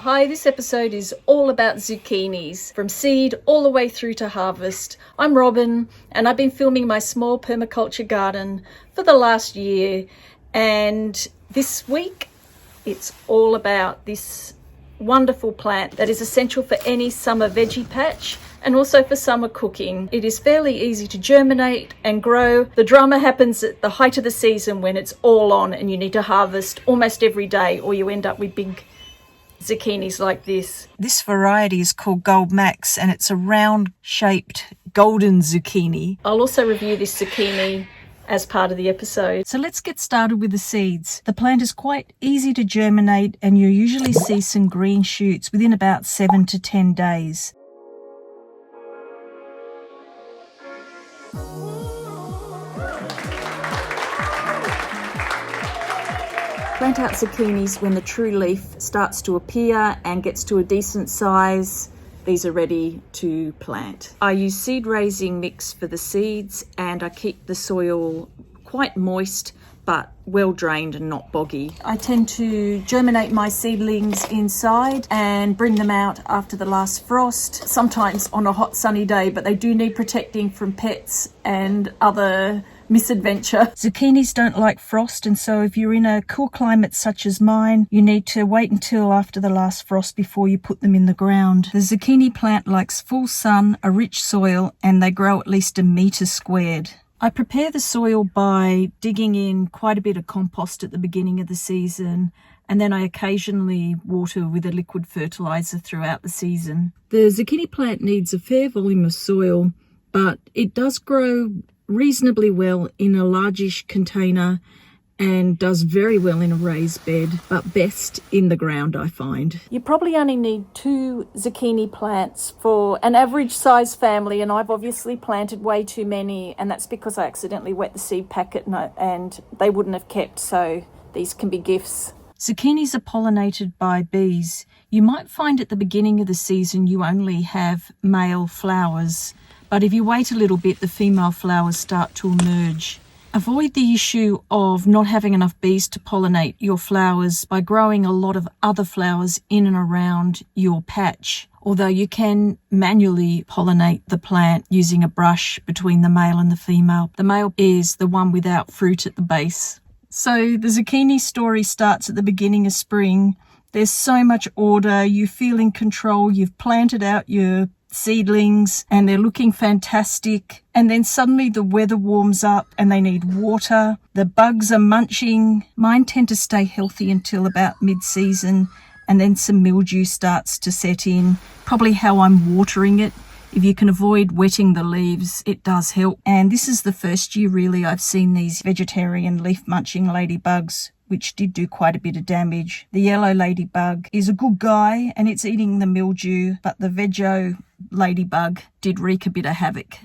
Hi, this episode is all about zucchinis, from seed all the way through to harvest. I'm Robin, and I've been filming my small permaculture garden for the last year. And this week, it's all about this wonderful plant that is essential for any summer veggie patch and also for summer cooking. It is fairly easy to germinate and grow. The drama happens at the height of the season when it's all on and you need to harvest almost every day, or you end up with big zucchinis like this. This variety is called Gold Max, and it's a round-shaped golden zucchini. I'll also review this zucchini as part of the episode. So let's get started with the seeds. The plant is quite easy to germinate, and you usually see some green shoots within about 7 to 10 days. Plant out zucchinis when the true leaf starts to appear and gets to a decent size. These are ready to plant. I use seed raising mix for the seeds, and I keep the soil quite moist but well drained and not boggy. I tend to germinate my seedlings inside and bring them out after the last frost, sometimes on a hot sunny day, but they do need protecting from pets and other misadventure. Zucchinis don't like frost, and so if you're in a cool climate such as mine, you need to wait until after the last frost before you put them in the ground. The zucchini plant likes full sun, a rich soil, and they grow at least 1 metre squared. I prepare the soil by digging in quite a bit of compost at the beginning of the season, and then I occasionally water with a liquid fertiliser throughout the season. The zucchini plant needs a fair volume of soil, but it does grow reasonably well in a largish container and does very well in a raised bed, but best in the ground, I find. You probably only need 2 zucchini plants for an average size family, and I've obviously planted way too many, and that's because I accidentally wet the seed packet and they wouldn't have kept, so these can be gifts. Zucchinis are pollinated by bees. You might find at the beginning of the season you only have male flowers, but if you wait a little bit, the female flowers start to emerge. Avoid the issue of not having enough bees to pollinate your flowers by growing a lot of other flowers in and around your patch, although you can manually pollinate the plant using a brush between the male and the female. The male is the one without fruit at the base. So the zucchini story starts at the beginning of spring. There's so much order, you feel in control, you've planted out your seedlings and they're looking fantastic, and then suddenly the weather warms up and they need water. The bugs are munching. Mine tend to stay healthy until about mid-season, and then some mildew starts to set in. Probably how I'm watering it. If you can avoid wetting the leaves, it does help. And this is the first year really I've seen these vegetarian leaf munching ladybugs, which did do quite a bit of damage. The yellow ladybug is a good guy and it's eating the mildew, but the veggie ladybug did wreak a bit of havoc.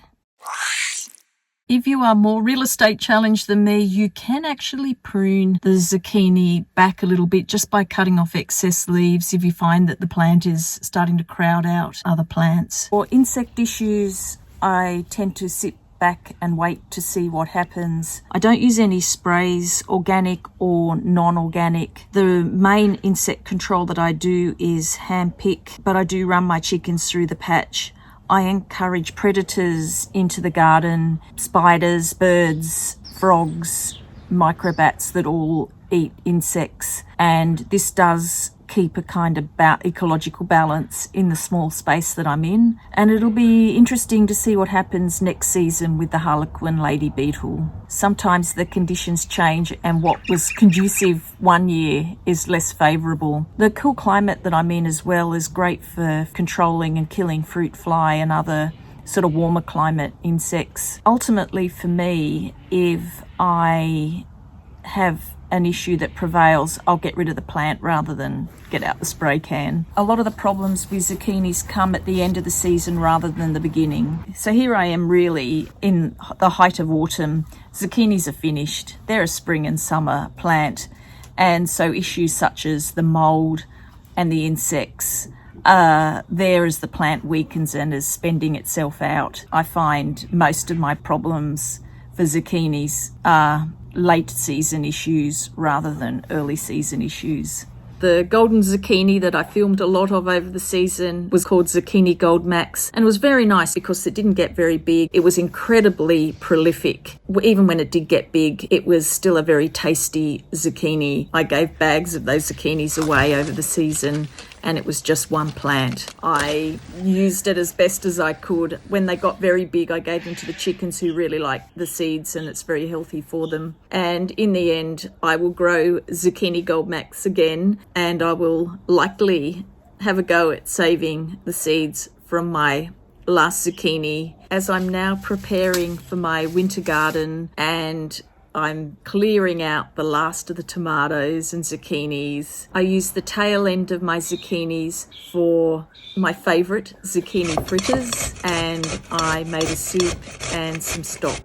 If you are more real estate challenged than me, you can actually prune the zucchini back a little bit just by cutting off excess leaves if you find that the plant is starting to crowd out other plants. For insect issues, I tend to sit back and wait to see what happens. I don't use any sprays, organic or non-organic. The main insect control that I do is hand pick, but I do run my chickens through the patch. I encourage predators into the garden, spiders, birds, frogs, microbats that all eat insects, and this does keep a kind of ecological balance in the small space that I'm in. And it'll be interesting to see what happens next season with the harlequin lady beetle. Sometimes the conditions change and what was conducive one year is less favourable. The cool climate that I'm in as well is great for controlling and killing fruit fly and other sort of warmer climate insects. Ultimately for me, if I have an issue that prevails, I'll get rid of the plant rather than get out the spray can. A lot of the problems with zucchinis come at the end of the season rather than the beginning. So here I am really in the height of autumn. Zucchinis are finished. They're a spring and summer plant. And so issues such as the mold and the insects are there as the plant weakens and is spending itself out. I find most of my problems for zucchinis are late season issues rather than early season issues. The golden zucchini that I filmed a lot of over the season was called Zucchini Gold Max, and it was very nice because it didn't get very big. It was incredibly prolific. Even when it did get big, it was still a very tasty zucchini. I gave bags of those zucchinis away over the season, and it was just one plant. I used it as best as I could. When they got very big, I gave them to the chickens who really like the seeds, and it's very healthy for them. And in the end, I will grow Zucchini Gold Max again, and I will likely have a go at saving the seeds from my last zucchini as I'm now preparing for my winter garden, and I'm clearing out the last of the tomatoes and zucchinis. I use the tail end of my zucchinis for my favourite zucchini fritters, and I made a soup and some stock.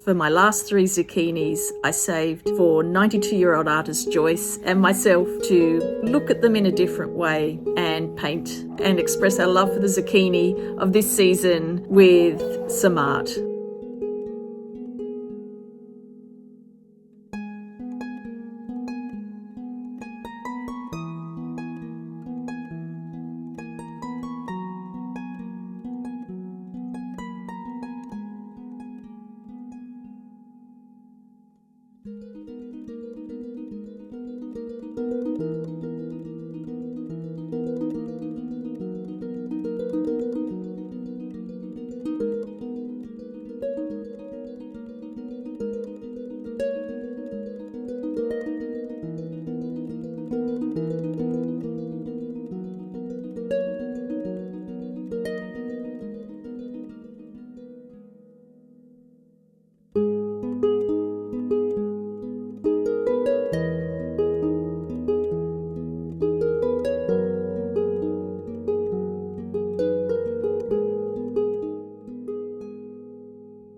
For my last 3 zucchinis, I saved for 92-year-old artist Joyce and myself to look at them in a different way and paint and express our love for the zucchini of this season with some art.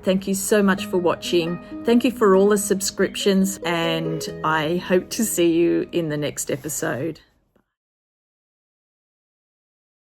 Thank you so much for watching. Thank you for all the subscriptions, and I hope to see you in the next episode.